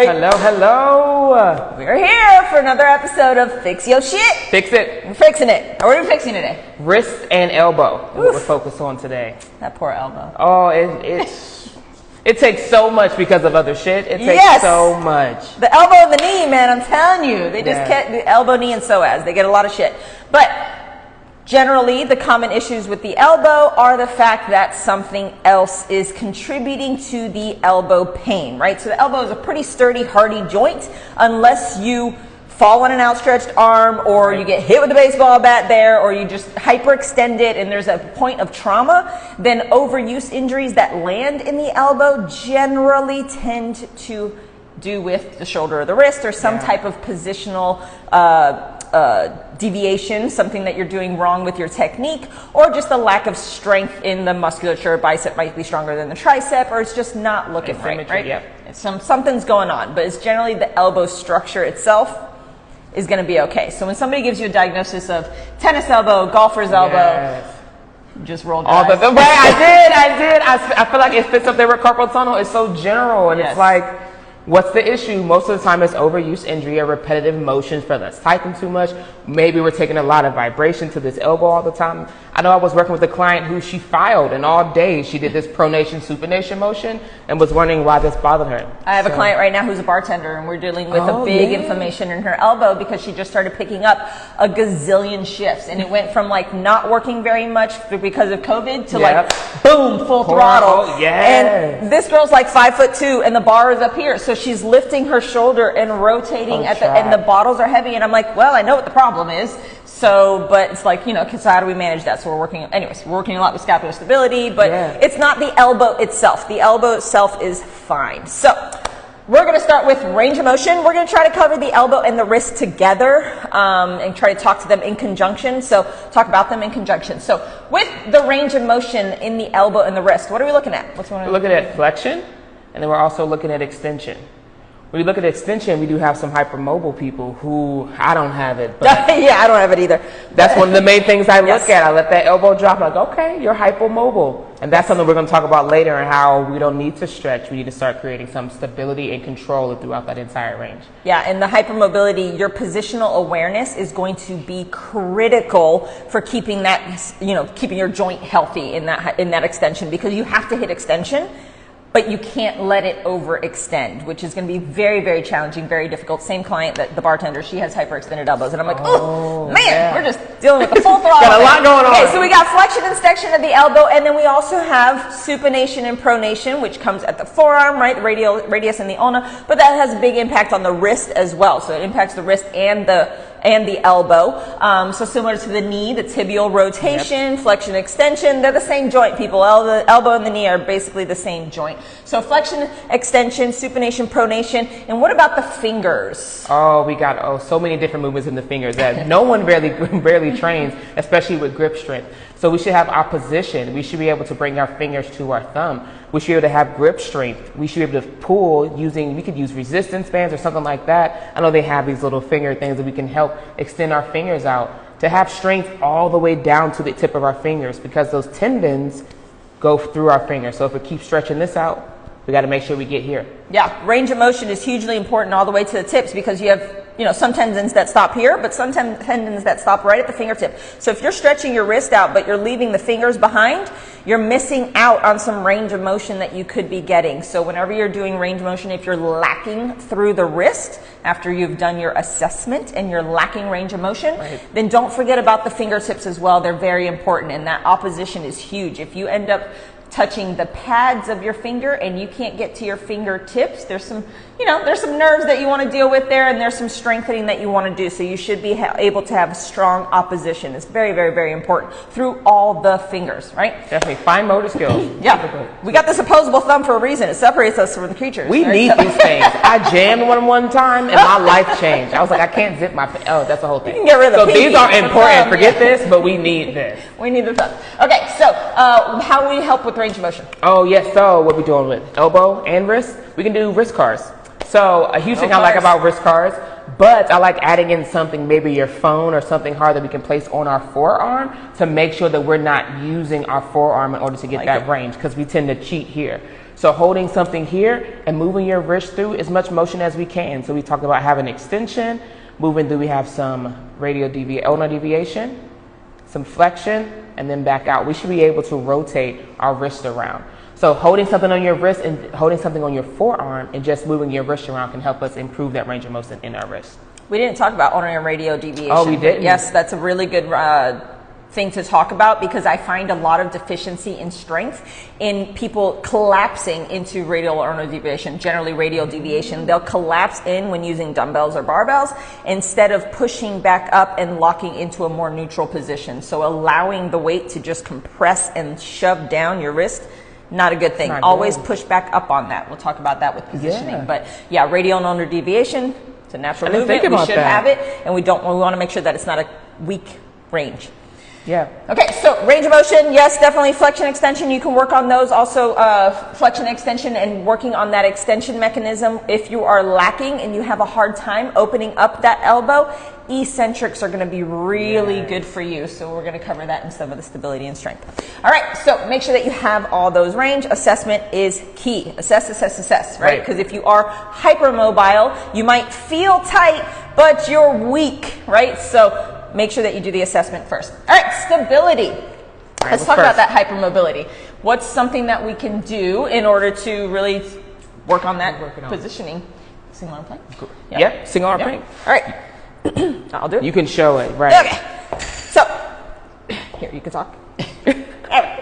right. Hello. We're here for another episode of Fix Your Shit. Fix it. We're fixing it. What are we fixing today? Wrist and elbow. What we're focused on today. That poor elbow. Oh, it takes so much because of other shit. It takes so much. The elbow and the knee, man, I'm telling you. They just get the elbow, knee, and psoas. They get a lot of shit. But generally, the common issues with the elbow are the fact that something else is contributing to the elbow pain, right? So the elbow is a pretty sturdy, hardy joint unless you fall on an outstretched arm or you get hit with a baseball bat there or you just hyperextend it and there's a point of trauma. Then overuse injuries that land in the elbow generally tend to do with the shoulder or the wrist or some type of positional deviation, something that you're doing wrong with your technique, or just a lack of strength in the musculature. Bicep might be stronger than the tricep, or it's just not looking right? Yeah. It's something's going on, but it's generally the elbow structure itself is going to be okay. So when somebody gives you a diagnosis of tennis elbow, golfer's elbow, just roll your eyes. I did. I feel like it fits up there with carpal tunnel. It's so general, and it's like, what's the issue? Most of the time it's overuse injury or repetitive motions for us typing too much. Maybe we're taking a lot of vibration to this elbow all the time. I know I was working with a client who she filed and all day she did this pronation supination motion and was wondering why this bothered her. I have a client right now who's a bartender and we're dealing with a big inflammation in her elbow because she just started picking up a gazillion shifts and it went from like not working very much because of COVID to like boom, full throttle. And this girl's like 5'2" and the bar is up here. So she's lifting her shoulder and rotating and the bottles are heavy and I'm like, well, I know what the problem is. So, but it's like, so how do we manage that? So we're working a lot with scapular stability, but it's not the elbow itself. The elbow itself is fine. So we're going to start with range of motion. We're going to try to cover the elbow and the wrist together and try to talk to them in conjunction. So talk about them in conjunction. So with the range of motion in the elbow and the wrist, what are we looking at? We're looking at flexion, and then we're also looking at extension. When you look at extension, we do have some hypermobile people who, I don't have it. But I don't have it either. That's one of the main things I look at. I let that elbow drop, like, okay, you're hypomobile. And that's something we're going to talk about later and how we don't need to stretch. We need to start creating some stability and control throughout that entire range. Yeah, and the hypermobility, your positional awareness is going to be critical for keeping that, keeping your joint healthy in that extension, because you have to hit extension, but you can't let it overextend, which is going to be very, very challenging, very difficult. Same client, the bartender, she has hyperextended elbows. And I'm like, we're just dealing with the full throttle. Got a lot going on. Okay, so we got flexion and extension of the elbow, and then we also have supination and pronation, which comes at the forearm, right? The radius and the ulna, but that has a big impact on the wrist as well. So it impacts the wrist and the elbow. So similar to the knee, the tibial rotation, flexion, extension, they're the same joint, people. The elbow and the knee are basically the same joint. So flexion, extension, supination, pronation. And what about the fingers? Oh, we got so many different movements in the fingers that no one barely trains, especially with grip strength. So we should have our position. We should be able to bring our fingers to our thumb. We should be able to have grip strength. We should be able to pull we could use resistance bands or something like that. I know they have these little finger things that we can help extend our fingers out to have strength all the way down to the tip of our fingers, because those tendons go through our fingers. So if we keep stretching this out, we got to make sure we get here. Yeah, range of motion is hugely important all the way to the tips, because you have some tendons that stop here, but some tendons that stop right at the fingertip. So if you're stretching your wrist out, but you're leaving the fingers behind, you're missing out on some range of motion that you could be getting. So whenever you're doing range of motion, if you're lacking through the wrist, after you've done your assessment and you're lacking range of motion, then don't forget about the fingertips as well. They're very important, and that opposition is huge. If you end up touching the pads of your finger and you can't get to your fingertips, there's some nerves that you want to deal with there, and there's some strengthening that you want to do. So you should be able to have strong opposition. It's very, very, very important through all the fingers, right? Definitely. Fine motor skills. We got this opposable thumb for a reason. It separates us from the creatures. We need these things. I jammed one time and my life changed. I was like, I can't zip my that's the whole thing. You can get rid of the these are important. Forget this, but we need this. We need the thumb. Okay, so how do we help with range of motion? Oh, yes. So what we're doing with elbow and wrist, we can do wrist cars. So a huge thing I like about wrist cars, but I like adding in something, maybe your phone or something hard that we can place on our forearm to make sure that we're not using our forearm in order to get that range, because we tend to cheat here. So holding something here and moving your wrist through as much motion as we can. So we talked about having extension, moving through, we have some ulnar deviation, some flexion, and then back out. We should be able to rotate our wrist around. So holding something on your wrist and holding something on your forearm and just moving your wrist around can help us improve that range of motion in our wrist. We didn't talk about ulnar and radial deviation. Oh, we didn't? Yes, that's a really good thing to talk about, because I find a lot of deficiency in strength in people collapsing into radial or ulnar deviation, generally radial deviation. They'll collapse in when using dumbbells or barbells instead of pushing back up and locking into a more neutral position. So allowing the weight to just compress and shove down your wrist, not a good thing. Always push back up on that. We'll talk about that with positioning. Yeah. But yeah, radial and ulnar deviation, it's a natural movement. We should have it, and we want to make sure that it's not a weak range. Yeah. Okay, so range of motion, yes, definitely flexion extension. You can work on those also, flexion extension and working on that extension mechanism. If you are lacking and you have a hard time opening up that elbow, eccentrics are going to be really good for you. So we're going to cover that in some of the stability and strength. All right, so make sure that you have all those range. Assessment is key. Assess, right? Because if you are hypermobile, you might feel tight, but you're weak, right? So make sure that you do the assessment first. All right, stability. Let's talk about that hypermobility. What's something that we can do in order to really work on that positioning? Single arm plank? Yep, single arm plank. All right. I'll do it. You can show it, right? Okay. So, here, you can talk. All right.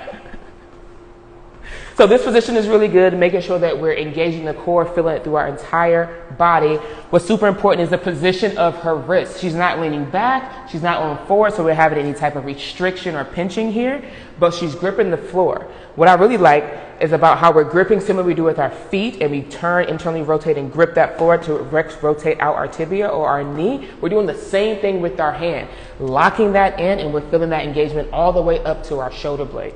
So this position is really good, making sure that we're engaging the core, feeling it through our entire body. What's super important is the position of her wrist. She's not leaning back, she's not leaning forward, so we're having any type of restriction or pinching here, but she's gripping the floor. What I really like is about how we're gripping similar we do with our feet, and we turn, internally rotate and grip that floor to rotate out our tibia or our knee. We're doing the same thing with our hand, locking that in, and we're feeling that engagement all the way up to our shoulder blade.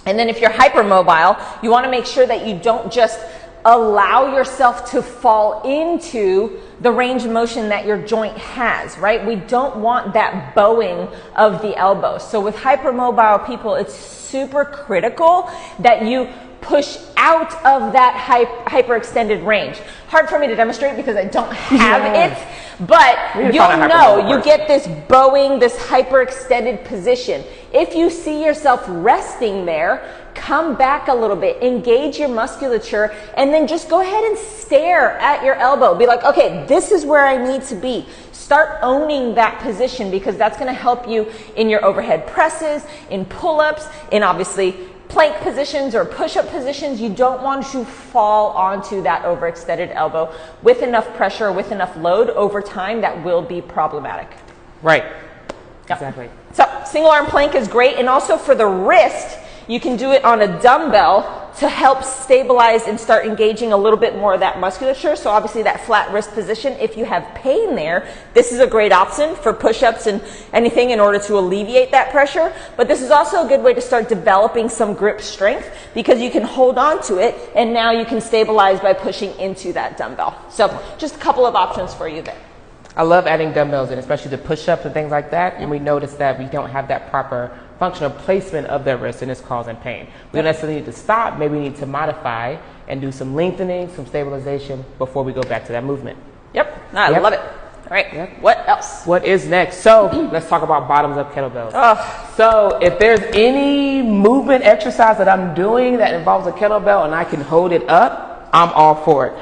And then if you're hypermobile, you want to make sure that you don't just allow yourself to fall into the range of motion that your joint has, right? We don't want that bowing of the elbow. So with hypermobile people, it's super critical that you push out of that hyperextended range. Hard for me to demonstrate because I don't have it, but you'll know, you get this bowing, this hyperextended position. If you see yourself resting there, come back a little bit, engage your musculature, and then just go ahead and stare at your elbow. Be like, okay, this is where I need to be. Start owning that position, because that's going to help you in your overhead presses, in pull-ups, in obviously plank positions or push-up positions. You don't want to fall onto that overextended elbow with enough pressure, with enough load over time. That will be problematic. Right. Yep. Exactly. So single arm plank is great. And also for the wrist, you can do it on a dumbbell to help stabilize and start engaging a little bit more of that musculature. So obviously that flat wrist position, if you have pain there, this is a great option for push-ups and anything in order to alleviate that pressure. But this is also a good way to start developing some grip strength, because you can hold on to it and now you can stabilize by pushing into that dumbbell. So just a couple of options for you there. I love adding dumbbells in, especially the push-ups and things like that. And we notice that we don't have that proper functional placement of their wrist, and it's causing pain. We don't necessarily need to stop. Maybe we need to modify and do some lengthening, some stabilization before we go back to that movement. Yep. I love it. All right. What else? What is next? So let's talk about bottoms up kettlebells. So if there's any movement exercise that I'm doing that involves a kettlebell and I can hold it up, I'm all for it.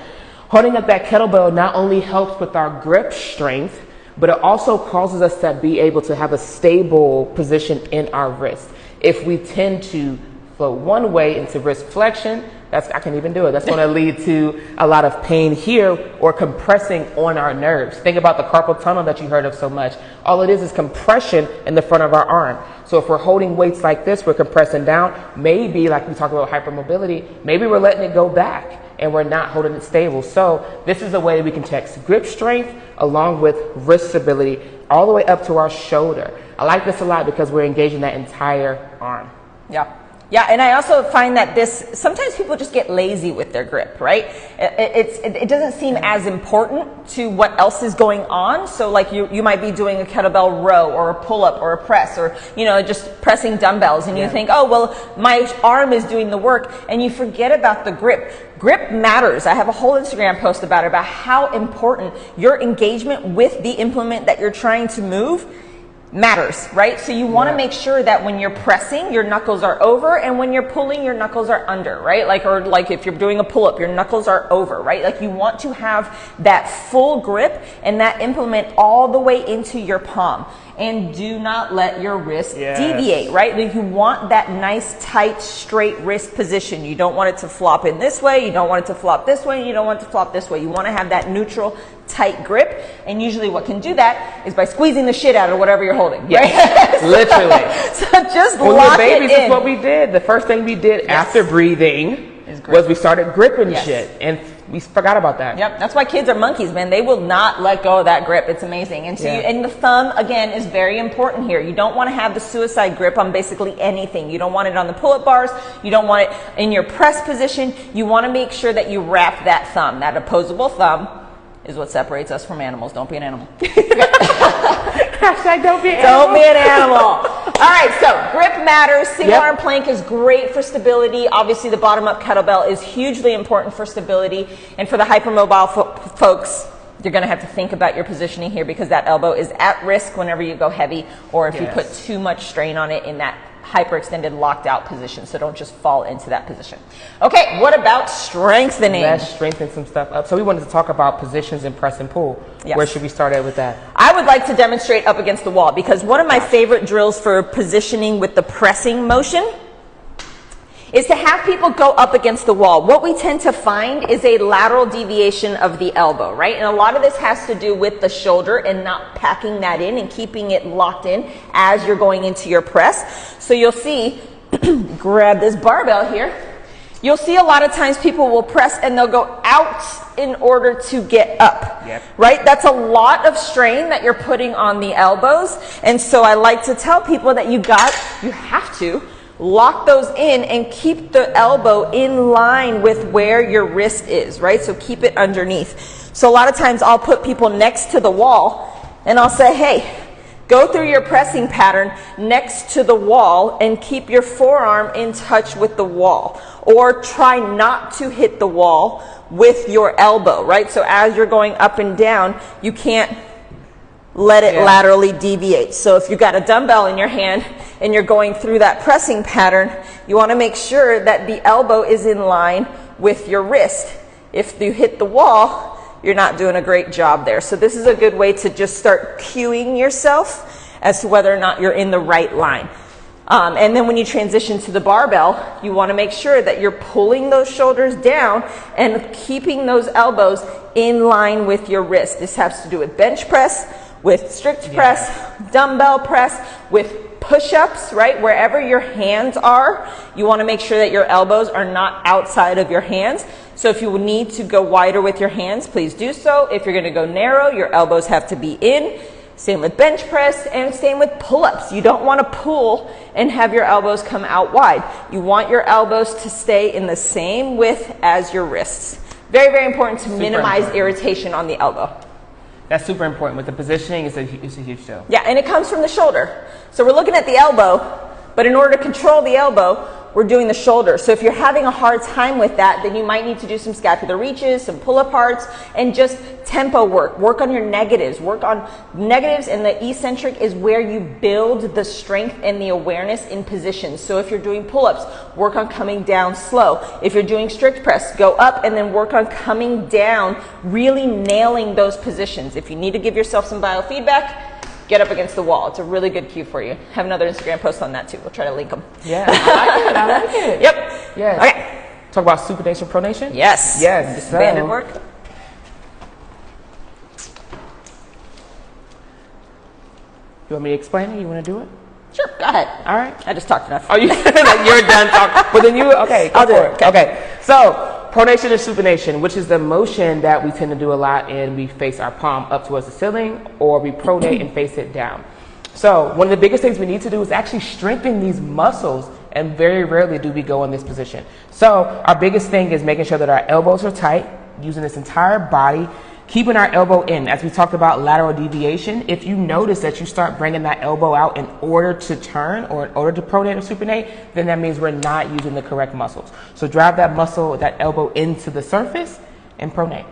Holding up that kettlebell not only helps with our grip strength, but it also causes us to be able to have a stable position in our wrist. If we tend to float one way into wrist flexion, I can't even do it. That's going to lead to a lot of pain here or compressing on our nerves. Think about the carpal tunnel that you heard of so much. All it is compression in the front of our arm. So if we're holding weights like this, we're compressing down. Maybe, like we talked about hypermobility, maybe we're letting it go back and we're not holding it stable. So this is a way that we can check grip strength along with wrist stability all the way up to our shoulder. I like this a lot because we're engaging that entire arm. Yeah. Yeah, and I also find that sometimes people just get lazy with their grip, right? It doesn't seem as important to what else is going on. So like you might be doing a kettlebell row or a pull-up or a press or, just pressing dumbbells and you think, oh, well, my arm is doing the work, and you forget about the grip. Grip matters. I have a whole Instagram post about how important your engagement with the implement that you're trying to move matters, right? So you want to make sure that when you're pressing, your knuckles are over, and when you're pulling, your knuckles are under, right? Like if you're doing a pull-up, your knuckles are over, right? Like you want to have that full grip and that implement all the way into your palm. And do not let your wrist deviate, right? Like you want that nice, tight, straight wrist position. You don't want it to flop in this way. You don't want it to flop this way. You don't want it to flop this way. You want to have that neutral, tight grip. And usually what can do that is by squeezing the shit out of whatever you're holding, right? Literally. So just when lock we were babies, it in. That's what we did. The first thing we did after breathing was we started gripping shit. And we forgot about that. Yep, that's why kids are monkeys, man. They will not let go of that grip. It's amazing. And so and the thumb, again, is very important here. You don't want to have the suicide grip on basically anything. You don't want it on the pull-up bars. You don't want it in your press position. You want to make sure that you wrap that thumb. That opposable thumb is what separates us from animals. Don't be an animal. Hashtag don't be an animal. Don't be an animal. All right, so grip matters. Single arm plank is great for stability. Obviously, the bottom up kettlebell is hugely important for stability. And for the hypermobile folks, you're going to have to think about your positioning here, because that elbow is at risk whenever you go heavy, or if you put too much strain on it in that hyperextended locked out position. So don't just fall into that position. Okay, what about strengthening? Let's strengthen some stuff up. So we wanted to talk about positions in press and pull. Yes. Where should we start at with that? I would like to demonstrate up against the wall, because one of my favorite drills for positioning with the pressing motion is to have people go up against the wall. What we tend to find is a lateral deviation of the elbow, right? And a lot of this has to do with the shoulder and not packing that in and keeping it locked in as you're going into your press. So you'll see, grab this barbell here. You'll see a lot of times people will press and they'll go out in order to get up, right? That's a lot of strain that you're putting on the elbows. And so I like to tell people that you have to lock those in and keep the elbow in line with where your wrist is, right? So keep it underneath. So a lot of times I'll put people next to the wall and I'll say, hey, go through your pressing pattern next to the wall and keep your forearm in touch with the wall. Or try not to hit the wall with your elbow, right? So as you're going up and down, you can't let it laterally deviate. So if you've got a dumbbell in your hand and you're going through that pressing pattern, you want to make sure that the elbow is in line with your wrist. If you hit the wall, you're not doing a great job there. So this is a good way to just start cueing yourself as to whether or not you're in the right line. And then when you transition to the barbell, you want to make sure that you're pulling those shoulders down and keeping those elbows in line with your wrist. This has to do with bench press, with strict press, dumbbell press, with push-ups, right? Wherever your hands are, you want to make sure that your elbows are not outside of your hands. So if you need to go wider with your hands, please do so. If you're going to go narrow, your elbows have to be in. Same with bench press and same with pull-ups. You don't want to pull and have your elbows come out wide. You want your elbows to stay in the same width as your wrists. Very, very important to minimize irritation on the elbow. That's super important. With the positioning, it's a huge deal. Yeah, and it comes from the shoulder. So we're looking at the elbow, but in order to control the elbow, we're doing the shoulder. So if you're having a hard time with that, then you might need to do some scapular reaches, some pull aparts, and just tempo work. Work on your negatives. Work on negatives, and the eccentric is where you build the strength and the awareness in position. So if you're doing pull-ups, work on coming down slow. If you're doing strict press, go up and then work on coming down, really nailing those positions. If you need to give yourself some biofeedback, get up against the wall. It's a really good cue for you. Have another Instagram post on that too. We'll try to link them. Yeah, I like it. Yep. Yes. Okay. Talk about supination, pronation? Yes. Yes. Banded work. You want me to explain it? You want to do it? Sure, go ahead. All right. I just talked enough. Oh, you're done talking. But then okay. I'll do it. Okay. So, pronation and supination, which is the motion that we tend to do a lot, and we face our palm up towards the ceiling, or we pronate and face it down. So, one of the biggest things we need to do is actually strengthen these muscles and very rarely do we go in this position. So our biggest thing is making sure that our elbows are tight, using this entire body, keeping our elbow in. As we talked about lateral deviation, if you notice that you start bringing that elbow out in order to turn or in order to pronate or supinate, then that means we're not using the correct muscles. So drive that muscle, that elbow into the surface and pronate.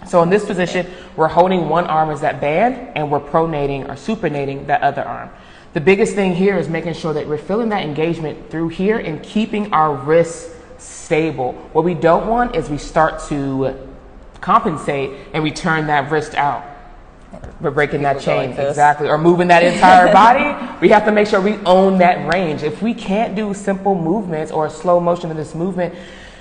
So in this position, we're holding one arm as that band and we're pronating or supinating that other arm. The biggest thing here is making sure that we're feeling that engagement through here and keeping our wrists stable. What we don't want is we start to compensate and we turn that wrist out. We're breaking that chain, exactly, or moving that entire body. We have to make sure we own that range. If we can't do simple movements or a slow motion of this movement,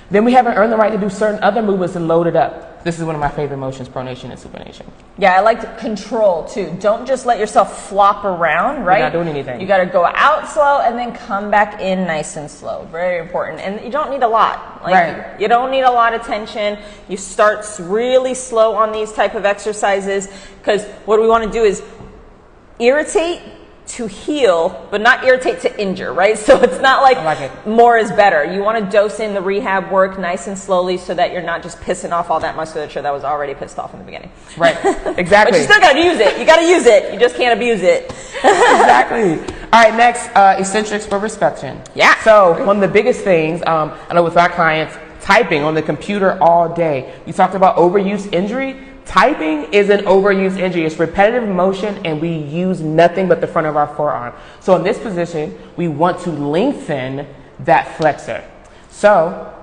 then we haven't earned the right to do certain other movements and load it up. This is one of my favorite motions, pronation and supination. Yeah, I like to control too. Don't just let yourself flop around, right? You're not doing anything. You got to go out slow and then come back in nice and slow. Very important. And you don't need a lot. Right. You don't need a lot of tension. You start really slow on these type of exercises because what we want to do is irritate to heal, but not irritate to injure, right? So it's not like more is better. You want to dose in the rehab work nice and slowly so that you're not just pissing off all that musculature that was already pissed off in the beginning. Right, exactly. But you still got to use it. You got to use it. You just can't abuse it. Exactly. All right, next, eccentrics for respiration. Yeah. So one of the biggest things, I know with our clients, typing on the computer all day. You talked about overuse injury. Typing is an overuse injury. It's repetitive motion and we use nothing but the front of our forearm. So in this position, we want to lengthen that flexor. So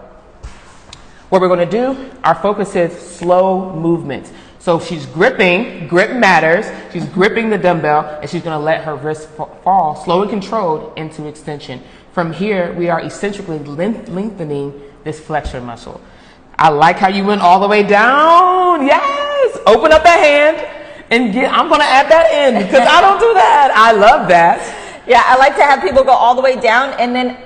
what we're going to do, our focus is slow movement. So she's gripping, grip matters. She's gripping the dumbbell and she's going to let her wrist fall, slow and controlled, into extension. From here, we are eccentrically lengthening this flexor muscle. I like how you went all the way down. Yes. Open up that hand and I'm going to add that in because I don't do that. I love that. Yeah, I like to have people go all the way down. And then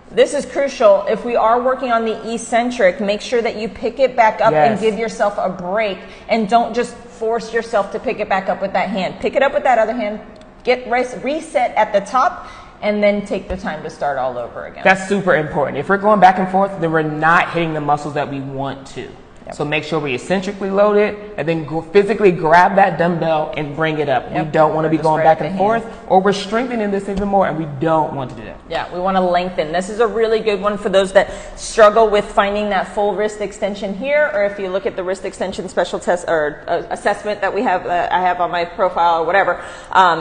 this is crucial. If we are working on the eccentric, make sure that you pick it back up and give yourself a break and don't just force yourself to pick it back up with that hand. Pick it up with that other hand. Get reset at the top. And then take the time to start all over again. That's super important. If we're going back and forth, then we're not hitting the muscles that we want to. Yep. So make sure we eccentrically load it and then go physically grab that dumbbell and bring it up. Yep. We don't want to be going back and forth, or we're strengthening this even more and we don't want to do that. Yeah, we want to lengthen. This is a really good one for those that struggle with finding that full wrist extension here, or if you look at the wrist extension special test or assessment that we have, I have on my profile or whatever,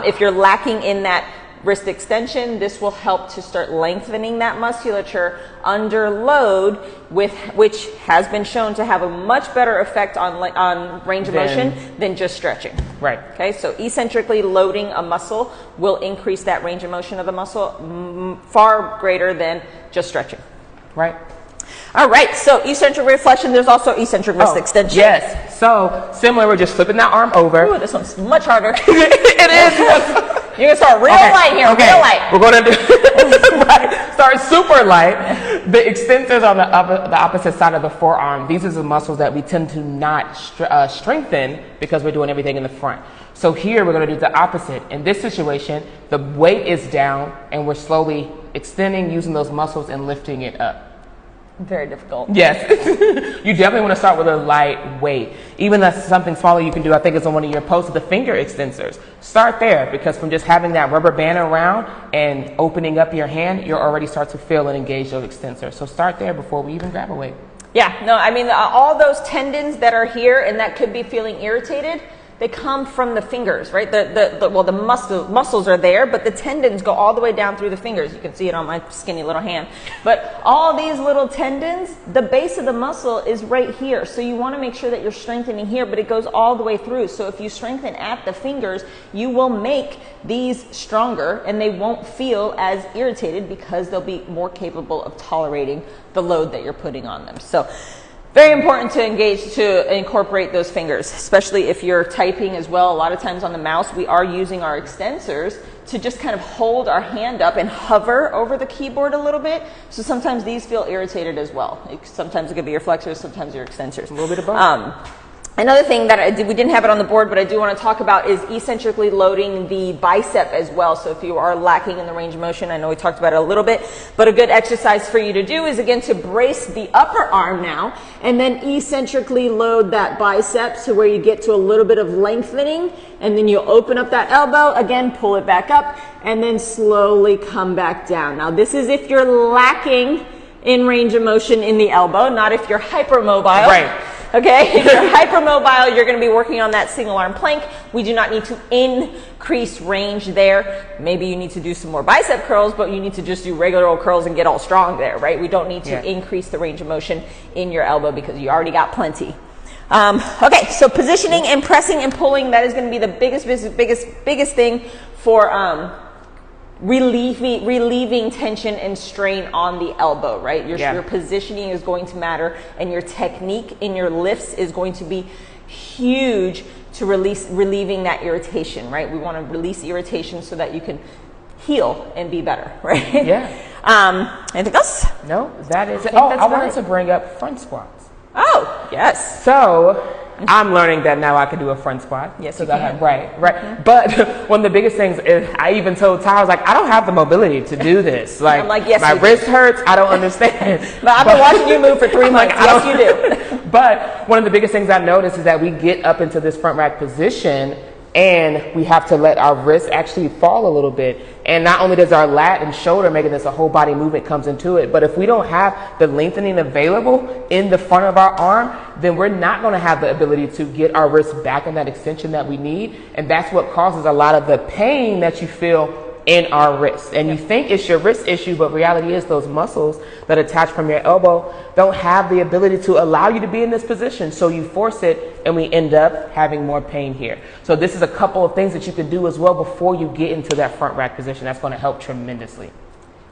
if you're lacking in that wrist extension, this will help to start lengthening that musculature under load, which has been shown to have a much better effect on range of motion than just stretching. Right. Okay, so eccentrically loading a muscle will increase that range of motion of the muscle far greater than just stretching. Right. All right, so eccentric reflection, there's also eccentric wrist extension. Yes, so similar, we're just flipping that arm over. Ooh, this one's much harder. It is. You're going to start real light here, real light. We're going to do start super light. The extensors on the opposite side of the forearm, these are the muscles that we tend to not strengthen because we're doing everything in the front. So here we're going to do the opposite. In this situation, the weight is down and we're slowly extending, using those muscles and lifting it up. Very difficult. Yes. You definitely want to start with a light weight. Even that's something smaller you can do. I think it's on one of your posts, the finger extensors. Start there, because from just having that rubber band around and opening up your hand, you'll already start to feel and engage those extensors. So start there before we even grab a weight. Yeah, no, I mean, all those tendons that are here and that could be feeling irritated, they come from the fingers, right? The muscles are there, but the tendons go all the way down through the fingers. You can see it on my skinny little hand. But all these little tendons, the base of the muscle is right here. So you want to make sure that you're strengthening here, but it goes all the way through. So if you strengthen at the fingers, you will make these stronger and they won't feel as irritated because they'll be more capable of tolerating the load that you're putting on them. So very important to incorporate those fingers, especially if you're typing as well. A lot of times on the mouse, we are using our extensors to just kind of hold our hand up and hover over the keyboard a little bit. So sometimes these feel irritated as well. Sometimes it could be your flexors, sometimes your extensors. A little bit of both. Another thing that we didn't have it on the board, but I do want to talk about is eccentrically loading the bicep as well. So if you are lacking in the range of motion, I know we talked about it a little bit, but a good exercise for you to do is, again, to brace the upper arm now, and then eccentrically load that bicep to where you get to a little bit of lengthening, and then you'll open up that elbow, again, pull it back up, and then slowly come back down. Now, this is if you're lacking in range of motion in the elbow, not if you're hypermobile. Right. Okay, if you're hypermobile, you're going to be working on that single arm plank. We do not need to increase range there. Maybe you need to do some more bicep curls, but you need to just do regular old curls and get all strong there, right? We don't need to increase the range of motion in your elbow because you already got plenty. Okay, so positioning and pressing and pulling, that is going to be the biggest thing for relieving tension and strain on the elbow, right? Your positioning is going to matter, and your technique in your lifts is going to be huge to relieving that irritation, right? We want to release irritation so that you can heal and be better, right? Yeah. Anything else? No, that is it. I wanted to bring up front squats. Oh, yes. So I'm learning that now I can do a front squat. Yes, you can. Right. Mm-hmm. But one of the biggest things is I even told Ty, I was like, I don't have the mobility to do this. Like, I'm like, yes, my wrist hurts. I don't understand. But I've been watching you move for 3 months. Yes, you do. But one of the biggest things I noticed is that we get up into this front rack position and we have to let our wrists actually fall a little bit. And not only does our lat and shoulder making this, a whole body movement comes into it, but if we don't have the lengthening available in the front of our arm, then we're not going to have the ability to get our wrists back in that extension that we need. And that's what causes a lot of the pain that you feel in our wrists. And you think it's your wrist issue, but reality is those muscles that attach from your elbow don't have the ability to allow you to be in this position. So you force it and we end up having more pain here. So this is a couple of things that you can do as well before you get into that front rack position. That's going to help tremendously.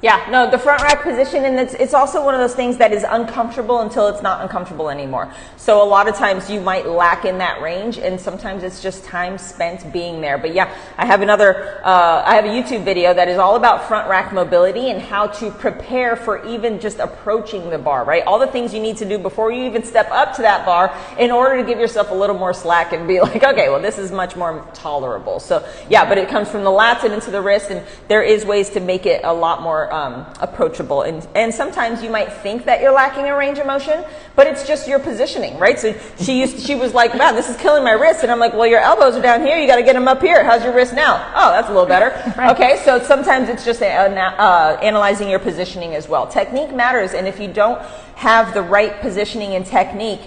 Yeah, no, the front rack position, and it's also one of those things that is uncomfortable until it's not uncomfortable anymore. So a lot of times you might lack in that range, and sometimes it's just time spent being there. But yeah, I have a YouTube video that is all about front rack mobility and how to prepare for even just approaching the bar, right? All the things you need to do before you even step up to that bar in order to give yourself a little more slack and be like, okay, well, this is much more tolerable. So yeah, but it comes from the lats and into the wrist, and there is ways to make it a lot more approachable, and sometimes you might think that you're lacking a range of motion, but it's just your positioning, right? So she was like, wow, this is killing my wrist, and I'm like, well, your elbows are down here, you got to get them up here. How's your wrist now? Oh, that's a little better. Right. Okay, so sometimes it's just analyzing your positioning as well. Technique matters, and if you don't have the right positioning and technique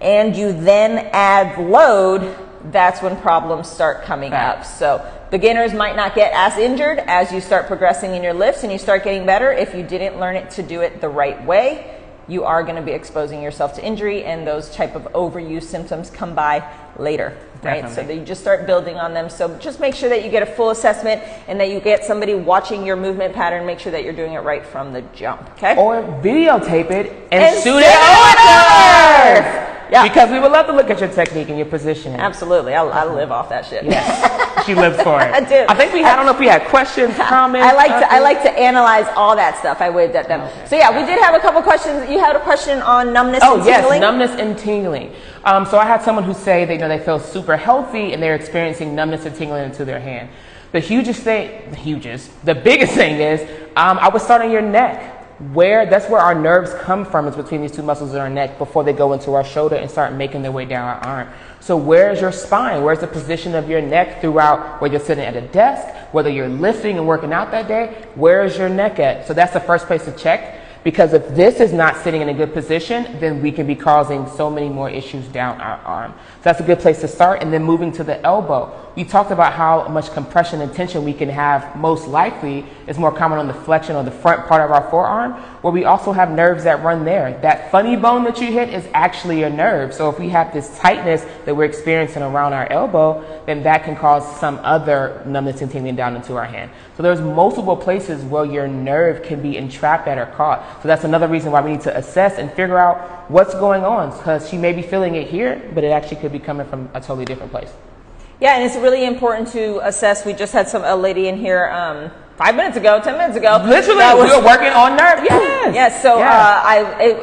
and you then add load, that's when problems start coming up. So beginners might not get as injured as you start progressing in your lifts and you start getting better. If you didn't learn it to do it the right way, you are going to be exposing yourself to injury, and those type of overuse symptoms come by later, right? Definitely. So that you just start building on them. So just make sure that you get a full assessment and that you get somebody watching your movement pattern. Make sure that you're doing it right from the jump, okay? Or videotape it and shoot it over. Yeah. Because we would love to look at your technique and your positioning. Absolutely. I live off that shit. Yes. She lives for it. I do. I don't know if we had questions, comments. I like to analyze all that stuff. I waved at them. Okay. So yeah, we did have a couple questions. You had a question on numbness and tingling? Oh yes, numbness and tingling. So I had someone who say they feel super healthy and they're experiencing numbness and tingling into their hand. The biggest thing is I would start on your neck. That's where our nerves come from, is between these two muscles in our neck before they go into our shoulder and start making their way down our arm. So where's your spine? Where's the position of your neck throughout, whether you're sitting at a desk, whether you're lifting and working out that day, where's your neck at? So that's the first place to check, because if this is not sitting in a good position, then we can be causing so many more issues down our arm. So that's a good place to start. And then moving to the elbow. We talked about how much compression and tension we can have most likely is more common on the flexion or the front part of our forearm, where we also have nerves that run there. That funny bone that you hit is actually a nerve. So if we have this tightness that we're experiencing around our elbow, then that can cause some other numbness and tingling down into our hand. So there's multiple places where your nerve can be entrapped at or caught. So that's another reason why we need to assess and figure out what's going on, because she may be feeling it here, but it actually could be coming from a totally different place. Yeah, and it's really important to assess. We just had a lady in here 5 minutes ago, 10 minutes ago. Literally, we were working on nerve. Yes. Yes. So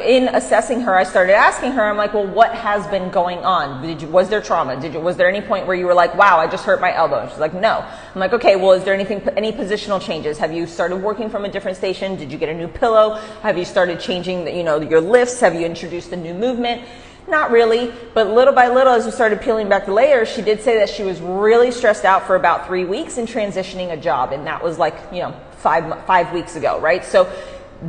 in assessing her, I started asking her. I'm like, well, what has been going on? Was there trauma? Was there any point where you were like, wow, I just hurt my elbow? And she's like, no. I'm like, okay. Well, is there any positional changes? Have you started working from a different station? Did you get a new pillow? Have you started changing, your lifts? Have you introduced a new movement? Not really, but little by little, as we started peeling back the layers, she did say that she was really stressed out for about 3 weeks in transitioning a job. And that was like, 5 weeks ago, right? So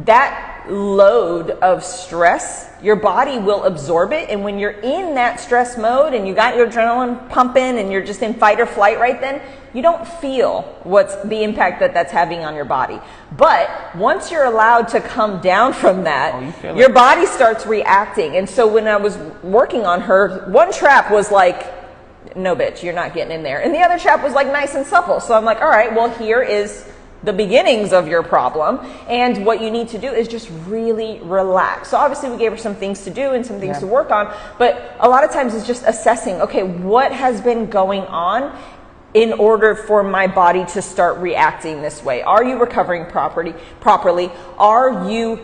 that load of stress, your body will absorb it. And when you're in that stress mode and you got your adrenaline pumping and you're just in fight or flight right then, you don't feel what's the impact that's having on your body. But once you're allowed to come down from that, your body starts reacting. And so when I was working on her, one trap was like, no bitch, you're not getting in there. And the other trap was like nice and supple. So I'm like, all right, well, here is the beginnings of your problem, and what you need to do is just really relax. So obviously we gave her some things to do and some things to work on, but a lot of times it's just assessing, okay, what has been going on in order for my body to start reacting this way? Are you recovering properly? Are you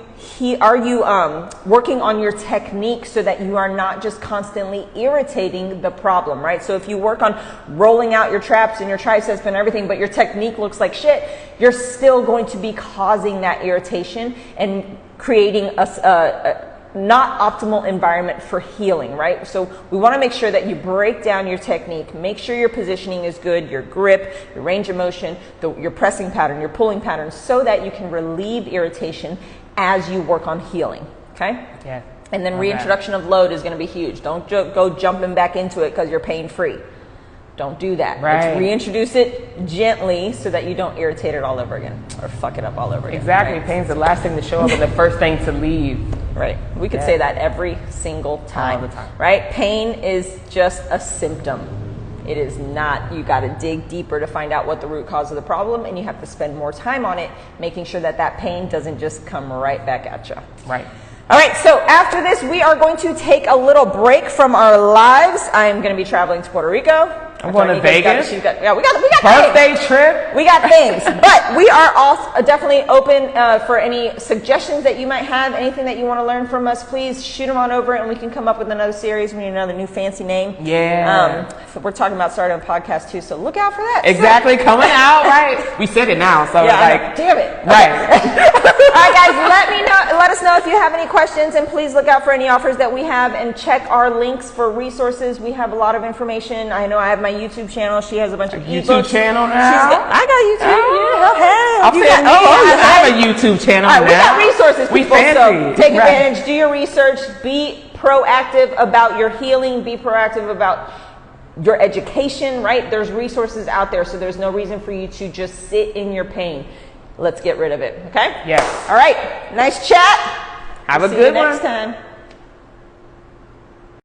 working on your technique so that you are not just constantly irritating the problem, right? So if you work on rolling out your traps and your triceps and everything, but your technique looks like shit, you're still going to be causing that irritation and creating a not optimal environment for healing, right? So we want to make sure that you break down your technique, make sure your positioning is good, your grip, your range of motion, your pressing pattern, your pulling pattern, so that you can relieve irritation as you work on healing, okay? Yeah. And then reintroduction of load is going to be huge. Don't go jumping back into it because you're pain-free. Don't do that. Right. Let's reintroduce it gently so that you don't irritate it all over again or fuck it up all over again. Exactly. Right? Pain's the last thing to show up and the first thing to leave. Right. We could say that every single time. All the time. Right? Pain is just a symptom. It is not, you got to dig deeper to find out what the root cause of the problem, and you have to spend more time on it, making sure that pain doesn't just come right back at you. Right. All right, so after this, we are going to take a little break from our lives. I'm going to be traveling to Puerto Rico. I'm going to Vegas. We got birthday things. trip. We got things, but we are all definitely open for any suggestions that you might have. Anything that you want to learn from us, please shoot them on over, and we can come up with another series. We need another new fancy name. Yeah. We're talking about starting a podcast too, so look out for that. Exactly, coming out right. We said it now, so yeah, damn it. Right. All right, guys, let us know if you have any questions, and please look out for any offers that we have, and check our links for resources. We have a lot of information. I know I have my YouTube channel. She has a bunch of YouTube channel now. I got YouTube. I have a YouTube channel now. We got resources, we people. fancy. So take advantage. Do your research. Be proactive about your healing. Be proactive about your education. Right? There's resources out there, so there's no reason for you to just sit in your pain. Let's get rid of it. Okay? Yes. All right. Nice chat. Have a good one. Next time.